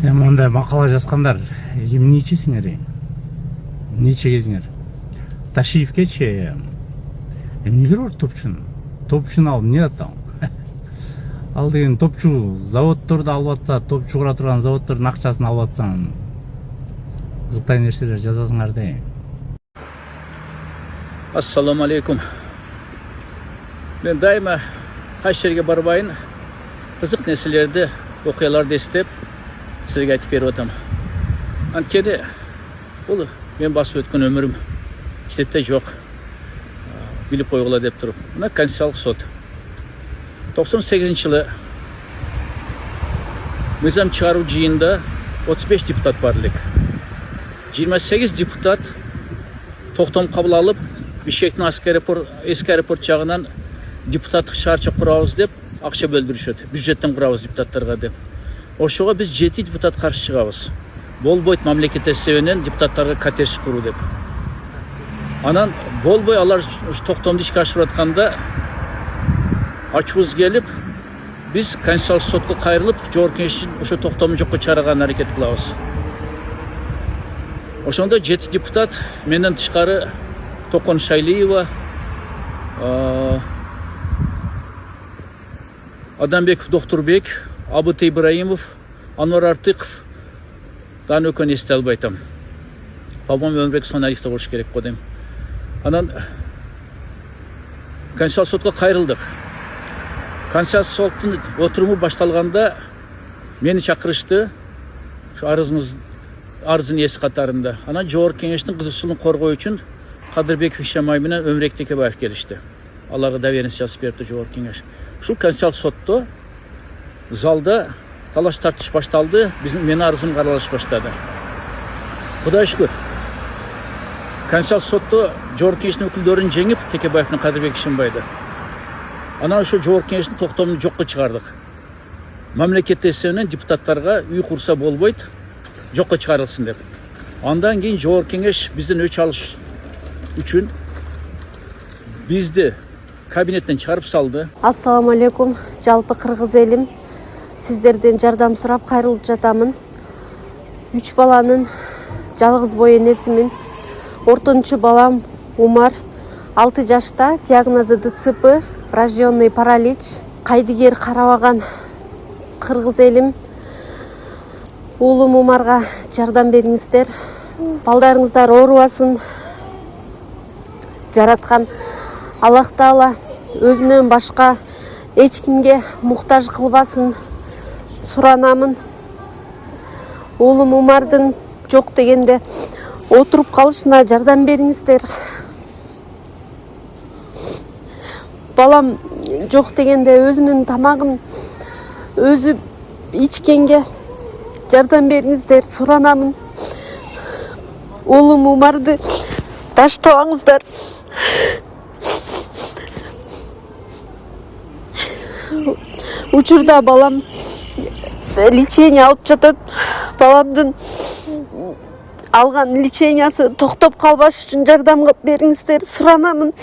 Мондай макала жазгандар эмнечесиңер? Нече кезиңер? Ташиевкечи эмнеге бар топчуну алып эмне атам? Ал деген топчу заводдорду алып атса, топчу кура турган заводдордун акчасын алып атсаң, кызыктай нерселер жазасыңар да. Assalamu alaikum. Ben daima kaç yerге барбайын, кызык нерселерди, окуяларды эстеп, силерге айтып берип атам. Анткени бул мен басып өткөн өмүрүм китепте жок. Билип койгула деп туруп. Мына Конституциялык сот. 98-жылы мыйзам чыгаруу жыйынында 35 депутат бар элек. 28 депутат токтом кабыл алып, Бишкектин эски аэропорт жагынан депутаттык шаарча курабыз деп акча бөлдүрүшөт. Бюджеттен курабыз депутаттарга деп. Ошого биз 7 депутат каршы чыгабыз. Болбойт мамлекет эсебинен депутаттарга кортеж куруу деп. Анан болбой алар токтомду ишке ашырып атканда ачуубуз келип, биз Конституциялык сотко кайрылып, жогорку кеңештин ошо токтомду жокко чыгарганына аракет кылабыз. Ошондо 7 депутат менден тышкары Токон Шайлиева, Адамбеков Доктурбек, Абыт Ибраимов, Анвар Артыков, даны өкөн эсте албай атам. По-моему, Өмбек Соналиев да болуш керек го дейм. Анан Конституциялык сотко кайрылдык. Конституциялык соттун отуруму башталганда мени чакырышты. Шу арыздын эси катарында. Анан жогорку кеңештин кызыкчылыгын коргоо үчүн Кадырбеков Ишемай менен Өмүрек Текебаев келишти. Аларга доверенность жазып берди жогорку кеңеш. Ушул Конституциялык сотто залда талаш тартыш башталды, менин арызым каралыш баштады. Кудайга шүкүр. Конституциялык сотто жогорку кеңештин өкүлдөрүн жеңип, Текебаев менен Кадырбек Ишембайды. Анан ошо жогорку кеңештин токтомун жокко чыгардык. Мамлекет эсебинен депутаттарга үй курса болбойт, жокко чыгарылсын деп. Андан кийин жогорку кеңеш бизден өч алыш үчүн бизди кабинеттен чыгарып салды. Ассаламу алейкум, жалпы кыргыз элим. Сиздерден жардам сурап кайрылып жатамын. 3 баланын жалгыз бой энесимин. Ортончу балам Умар 6 жашта, диагнозу ДЦП, врожденный паралич. Кайдыгер карабаган кыргыз элим. Уулум Умарга жардам бериңиздер. Балдарыңыздар оорубасын. Жараткан Аллах Таала өзүнөн башка эч кимге муктаж кылбасын суранамын. Уулум Умардын жок дегенде отуруп калышына жардам бериңиздер. Балам жок дегенде өзүнүн тамагын өзү ичкенге жардам бериңиздер, суранамын. Уулум Умарды таштабаңыздар. Учурда балам лечение алып жатат. Баламдын алган лечениясы токтоп калбаш үчүн жардам кылып бериңиздер, суранамын.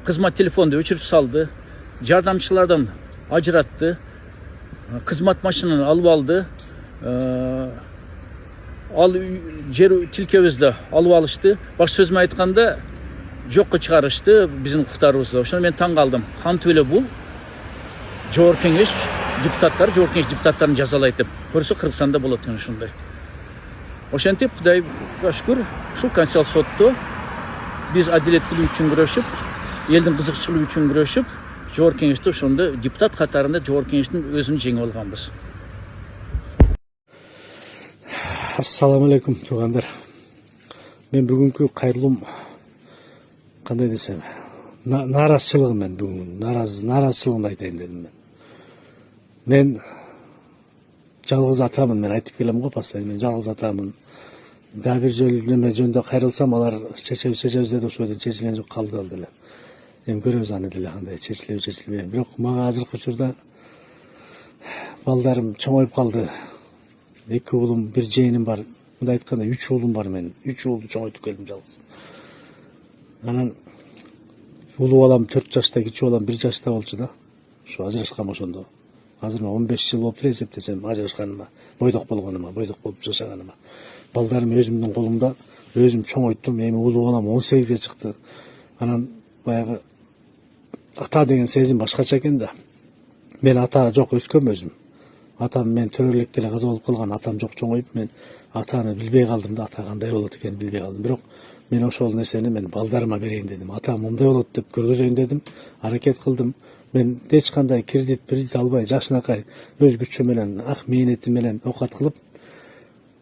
Кызмат телефонду өчүрүп салды. Жардамчылардан ажыратты. Кызмат машинаны алып алды. Ал жер тилкебизди алып алышты. Баш сөзмө айтканда жокко чыгарышты биздин укуктарыбызды. Ошондо мен таң калдым. Кантип эле бул жогорку кеңеш депутаттары, жогорку кеңеш депутаттарын жазалайт деп. Көрсө Кыргызстанда болот экен ушундай. Ошентип Кудайга шүкүр, ушул Конституциялык сотто биз адилеттүүлүк үчүн күрөшүп, элдин кызыкчылыгы үчүн күрөшүп, жогорку кеңеште ошондо депутат катарында жогорку кеңештин өзүн жеңип алганбыз. Ассаламу алейкум туугандар. Мен бүгүнкү кайрылуум кандай десем, нааразычылыгым мен бүгүн нааразычылыгымды айтайын дедим мен. Мен жалгыз атамын, мен айтып келем го постоянно, мен жалгыз атамын. Дагы бир жолу неме жөнүндө кайрылсам, алар чечебиз деп ошол жерден чечилген жок, калды эле. Эми көрөбүз аны деле кандай чечилеби. Бирок мага азыркы учурда балдарым чоңоюп калды. 2 уулум, 1 жыйыным бар. Мындай айтканда 3 уулум бар менин. 3 уулду чоңойтуп келдим жалгыз. Анан улуу балам 4 жашта, кичүү балам 1 жашта болчу да. Ушу ажырашкан ошондо. Азыр 15 жыл болуп эле эсептесем ажырашканыма, бойдок болгоныма, бойдок болуп жашаганыма. Балдарым өзүмдүн колумда, өзүм чоңойттум. Эми улуу балам 18ге чыкты. Анан баягы ата деген сезим башкача экен да. Мен ата жок өскөм өзүм. Атам мен төрөлүктө эле каза болуп калган, атам жок чоңоюп, мен атаны билбей калдым да, ата кандай болот экенин билбей калдым. Бирок мен ошол нерсени мен балдарыма берейин дедим. Атам мындай болот деп көргөзөйүн дедим. Аракет кылдым. Мен эч кандай кредит албай, жакшынакай өз күчүм менен, ак мээнетим менен оокат кылып,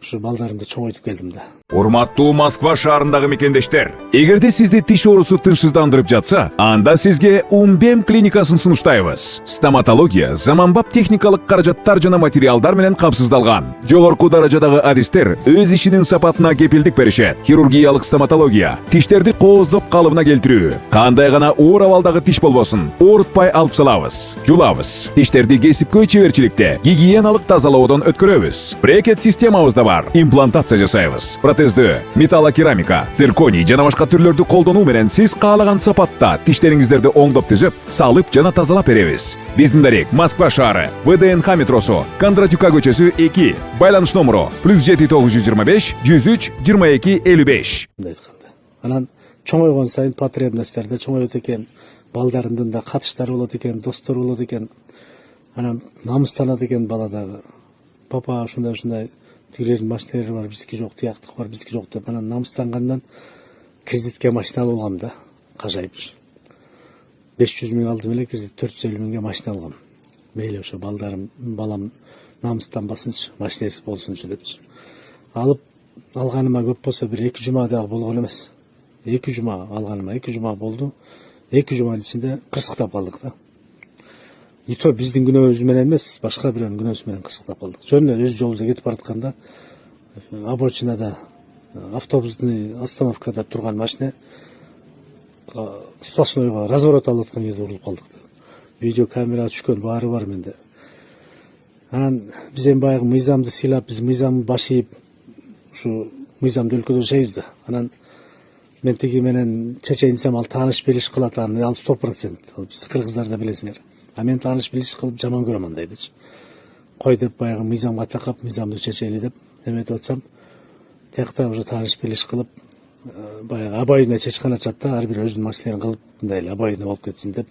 ушу балдарымды чоңойтуп келдим да. Урматтуу Москва шаарындагы мекендештер, эгерде сизди тиш оорусу тынчсыздандырып жатса, анда сизге Умбем клиникасын сунуштайбыз. Стоматология заманбап техникалык каражаттар жана материалдар менен камсыздалган. Жогорку даражадагы адистер өз ишинин сапатына кепилдик беришет. Хирургиялык стоматология, тиштерди кооздоп калыбына келтирүү, кандай гана оор абалдагы тиш болбосун, оорутпай алып салабыз, жулабыз. Тиштерди кесипкөй чеберчиликте, гигиеналык тазалоодон өткөрөбүз. Брекет системабыз да бар, имплантация жасайбыз. Протездөө, металлокерамика, цирконий жана башка түрлөрдү колдонуу менен сиз каалаган сапатта тиштериңиздерди оңдоп түзөп, салып жана тазалап беребиз. Биздин дарек Москва шаары, ВДНХ метросу, Кондратюка көчөсү 2, байланыш номуру +7 925 103 22 55. Мындай айтканда. Анан чоңойгон сайын потребностьтер да чоңойот экен, балдарымдын да катыштары болот экен, достору болот экен. Анан намыстанат экен бала дагы. Папа ушундай тигилердин машиналери бар, биздики жок, тияктык бар, биздики жок деп анан намыстангандан кредитке машина алып алгам да. Кажайып. 500 миң алдым эле, кредит 450 миңге машина алгам. Мейли ошо балам намыстанбасынчы, машинеси болсунчу депчи. Алганыма көп болсо бир 2 жума дагы болгон эмес. 2 жума алганыма 2 жума болду. 2 жуманын ичинде кырсыктап калдык да. Ито биздин күнөөбүз менен эмес, башка бирөөнүн күнөөсү менен кырсыктап калдык. Жөн эле өз жолубузда кетип баратканда обочинада автобустун остановкада турган машина сплошнойго разворот алып аткан кезде урулуп калдык да. Видео камера түшкөн, баары бар менде. Анан биз эми баягы мыйзамды сыйлап, биз мыйзамды баш ийип, ушу мыйзамды өлкөдө жашайбыз да. Анан мен тиги менен чечейин десем, ал тааныш билиш кылат, ал 100%. Биз кыргыздарда билесиңер. А мен тааныш билиш кылып жаман көрөм андайдычы. Кой деп баягы мыйзамга такап, мыйзамды чечели деп эметип атсам, тиякта уже тааныш билиш кылып, баягы обоюдный чечкан ачат да, ар бир өзүнүн машиналарын кылып, мындай эле обоюдный болуп кетсин деп,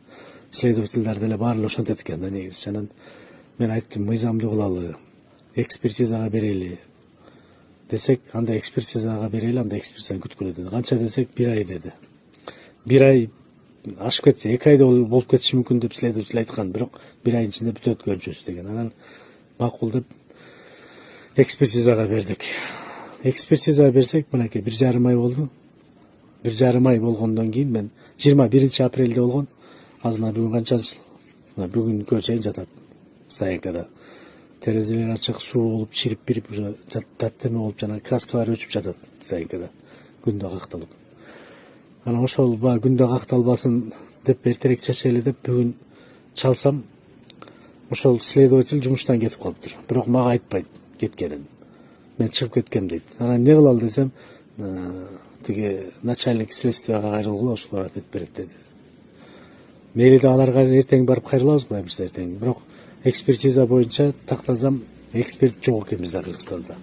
следовательдер деле баары эле ошентет экен да негизи. Анан мен айттым, мыйзамдуу кылалы, экспертизага берели десек, анда экспертизага берели, анда экспертизаны күткүлө деди. Канча десек 1 ай деди. 1 ай ашып кетсе 2 айда болуп кетиши мүмкүн деп следователь айткан, бирок 1 айдын ичинде бүтөт көрүнчүсү деген. Анан макул деп экспертизага бердик. Экспертизага берсек, мынакей 1,5 ай болду. 1,5 ай болгондон кийин мен 21 апрелде болгон. Азыр мына бүгүн канча жыл? Бүгүнгө чейин жатат стоянкада. Терезелер ачык, суу болуп, чирип бирип, уже даттеме болуп, жана краскалар өчүп жатат стоянкада. Күндө какталып. Анан ошол күндө какталбасын деп эртерээк чечели деп бүгүн чалсам, ошол следователь жумуштан кетип калыптыр. Бирок мага айтпайт кеткенин. Мен чыгып кеткем дейт. Анан эмне кылалы десем, тиги начальник следствияга кайрылгыла, ошолор алып берет деди. Мейли да аларга эртең барып кайрылабыз го биз эртең. Бирок экспертиза боюнча тактасам, эксперт жок экен бизде Кыргызстанда.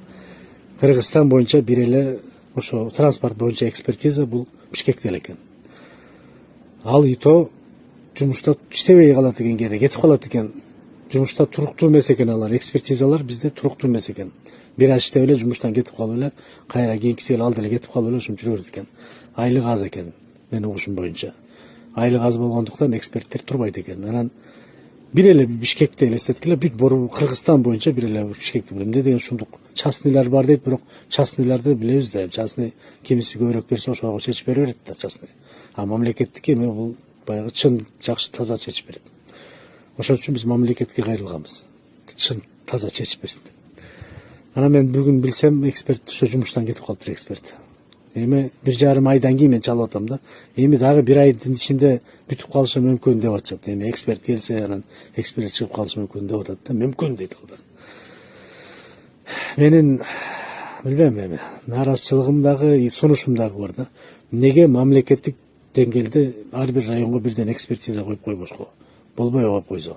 Кыргызстан боюнча бир эле ошо транспорт боюнча экспертиза бул Бишкекте эле экен. Ал ито жумушта иштебей калат экен, кээде кетип калат экен. Жумушта туруктуу эмес экен алар, экспертизалар бизде туруктуу эмес экен. Бир ай иштеп эле жумуштан кетип калып эле, кайра кийинкиси ал деле кетип калып эле ошентип жүрө берет экен. Айлык аз экен, менин угушум боюнча. Айлык аз болгондуктан эксперттер турбайт экен. Анан бир эле Бишкекте элестеткиле, бүт бору Кыргызстан боюнча бир эле Бишкекте эмне деген ушундук частныйлар бар дейт, бирок частныйларды билебиз да, частный кимиси көбүрөөк берсе ошого чечип бере берет да частный. А мамлекеттики эми бул баягы чын жакшы таза чечип берет. Ошон үчүн биз мамлекетке кайрылганбыз. Чын таза чечип берсин деп. Анан мен бүгүн билсем, эксперт ошо жумуштан кетип калыптыр эксперт. Эми 1,5 айдан кийин мен чалып атам да. Эми дагы 1 айдын ичинде бүтүп калышы мүмкүн деп атышат. Эми эксперт келсе, анан эксперт чыгып калышы мүмкүн деп атат да. Мүмкүн дейт алар. Менин билбейм эми нааразычылыгым дагы, сунушум дагы бар да. Неге мамлекеттик деңгээлде ар бир районго бирден экспертиза коюп койбошко? болбой коюп койсо.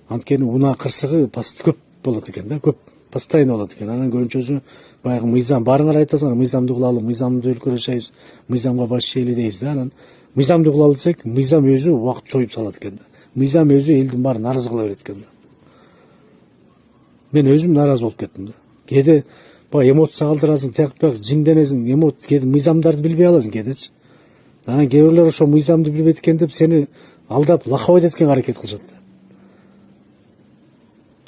Анткени унаа кырсыгы көп болот экен да, көп постоянно болот экен. Анан көбүнчөсү баягы мыйзам, баарыңар айтасыңар, мыйзамды кылалы, мыйзамды өлкөлөшөбүз, мыйзамга баш ийели дейбиз да. Анан мыйзамды кылалы десек, мыйзам өзү убакыт жоюп салат экен да. Мыйзам өзү элдин баарын нааразы кыла берет экен да. Мен өзүм нааразы болуп кеттим да. Кээде баягы эмоция калтырасың, тияк жинденесиң, кээде мыйзамдарды билбей каласың кээдечи. Анан кээ бирлер ошо мыйзамды билбейт экен деп сени алдап лакабайт эткенге аракет кылышат да.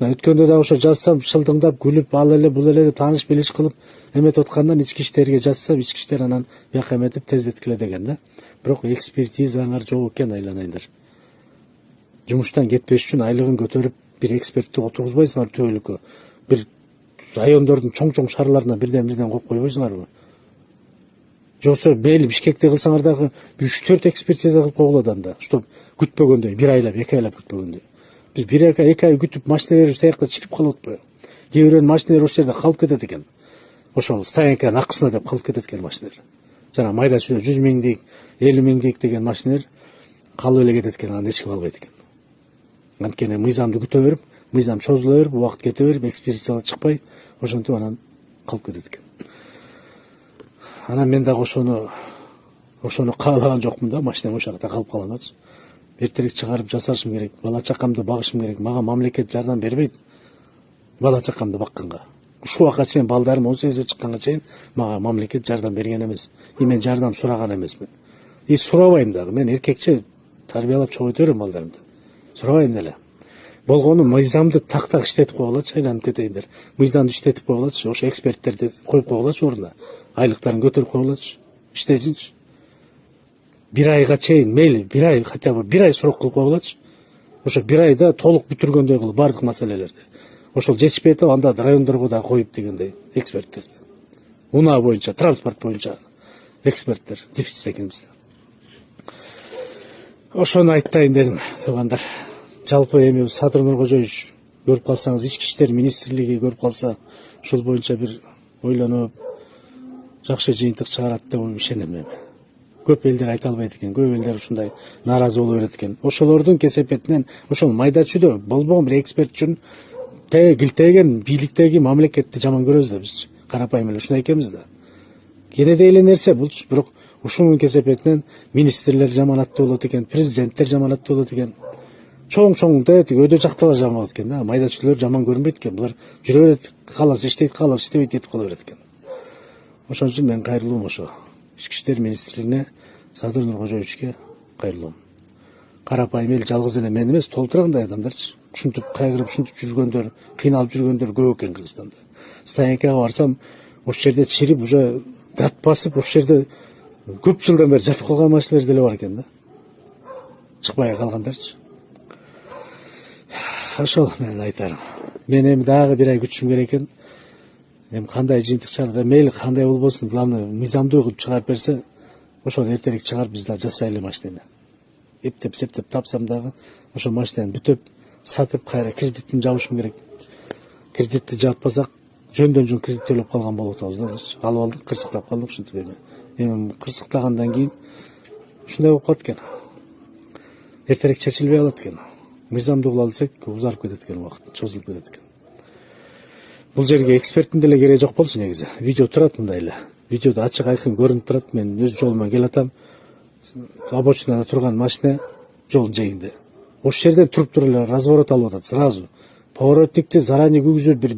Өткөндө да ошо жазсам, шылдыңдап, күлүп, ал эле бул эле деп тааныш билиш кылып эметип аткандан ички иштерге жазсам, ички иштер анан бияка эметип тездеткиле деген да. Бирок экспертизаңар жок экен, айланайындар. Жумуштан кетпеш үчүн айлыгын көтөрүп, бир экспертти отургузбайсыңар төбөлүккө. Бир райондордун чоң шаарларына бирден коюп койбойсуңарбы? Жоксо мейли Бишкекте кылсаңар дагы 3-4 экспертиза кылып койгула анда. Чтоб күтпөгөндөй, 1 айлап, 2 айлап күтпөгөндөй. Биз 2 ай күтүп машиналарыбыз таякта чирип калып атпайбы? Кээ бирөөнүн машиналары ошол жерде калып кетет экен. Ошол стоянканын акысына деп калып кетет экен машиналар. Жана майда чүйдө 100 миңдик, 50 миңдик деген машиналар калып эле кетет экен, анан эч ким албайт экен. Анткени мыйзамды күтө берип, мыйзам чозула берип, убакыт кете берип, экспертиза чыкпай, ошентип анан калып кетет экен. Анан мен дагы ошону каалаган жокмун да, машинам ошол жакта калып калганчы. Эртерээк чыгарып жасашым керек, бала чакамды багышым керек. Мага мамлекет жардам бербейт бала чакамды бакканга. Ушул убакка чейин балдарым 18 чыкканга чейин мага мамлекет жардам берген эмес. Мен жардам сураган эмесмин. Сурабайм дагы. Мен эркекче тарбиялап чогойто берем балдарымды. Сурабайм деле. Болгону мыйзамды так иштетип койгулачы, айланып кетейиндер. Мыйзамды иштетип койгулачы, ошо эксперттерди коюп койгулачы ордуна. Айлыктарын көтөрүп койгулачы. Иштесинчи. 1 айга чейин мейли 1 ай, хотя бы 1 ай срок кылып койгулачы. Ошо 1 айда толук бүтүргөндөй кылып бардык маселелерди. Ошол жетишпей атып, анда райондорго да коюп дегендей эксперттер. Унаа боюнча, транспорт боюнча эксперттер дефицит экен бизде. Ошону айтайын дедим, туугандар. Жалпы эми Садыр Нуркожоевич көрүп калсаңыз, ички иштер министрлиги көрүп калса, ушул боюнча бир ойлонуп, жакшы жыйынтык чыгарат деп ишенем мен. Көп элдер айта албайт экен, көп элдер ушундай нааразы боло берет экен. Ошолордун кесепетинен, ошол майда чүйдө болбогон бир эксперт үчүн килтеген бийликтеги мамлекетти жаман көрөбүз да биз. Карапайым эле ушундай экенбиз да. Кенеде эле нерсе булчу, бирок ушунун кесепетинен министрлер жаман аттуу болот экен, президенттер жаман аттуу болот экен. Чоң өдө жакталар жаман болот экен да. Майдачылар жаман көрүнбөйт экен. Булар жүрө берет, кааласа иштейт, кааласа иштебейт, кетип кала берет экен. Ошон үчүн мен кайрылуум ошо. Ички иштер министрлигине, Садыр Нуркожоевичке кайрылуум. Карапайым эл жалгыз эле мен эмес, толтургандай адамдарчы. Ушинтип кайгырып, ушинтип жүргөндөр, кыйналып жүргөндөр көп экен Кыргызстанда. Стоянкага барсам, ошол жерде чирип, уже гат басып, ошол жерде көп жылдан бери жатып калган машиналар деле бар экен да. Чыкпай калгандарчы. Ошол менин айтарым. Мен эми дагы 1 ай күтүшүм керек экен. Эми кандай жыйынтык чыгарда, мейли кандай болбосун, главное мыйзамдуу кылып чыгарып берсе, ошону эртерээк чыгарып биз да жасайлы машинени. Эптеп септеп тапсам дагы, ошо машинени бүтөп, сатып кайра кредитин жабышым керек. Кредитти жаппасак, жөндөн кредит төлөп калган болуп атабыз да азырчы. Алып алдык, кырсыктап калдык ушинтип эми. Эми кырсыктагандан кийин ушундай болуп калат экен. Эртерээк чечилбей калат экен. Мыйзамды кыла алсак, узарып кетет экен убакыт, чозулуп кетет экен. Бул жерге эксперттин деле кереги жок болчу негизи. Видео турат мындай эле. Видеодо ачык айкын көрүнүп турат. Мен өз жолума келатам. Обочинада турган машина жолдун жээгинде. Ошол жерден туруп эле разворот алып атат сразу. Поворотникти заранее күгүзүп бир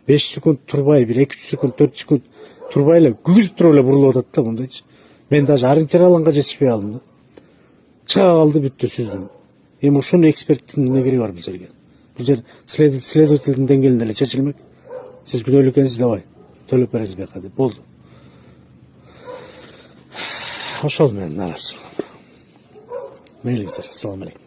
5 секунд турбай, бир 2-3 секунд, 4 секунд турбай эле күгүзүп туруп эле бурулуп атат да мындайчы. Мен даже ориентировалганга жетишпей калдым да. Чыга калды, бүттү, сүздүм. Эми ушуну эксперттин эмне кереги бар бул жерге? Бул жер следовательдин деңгээлинде эле чечилмек. Сиз күнөөлүү экенсиз давай төлөп бересиз бияка деп болду. Ошол менен нааразычылыгым. Мейлиңиздер, салам алейкум.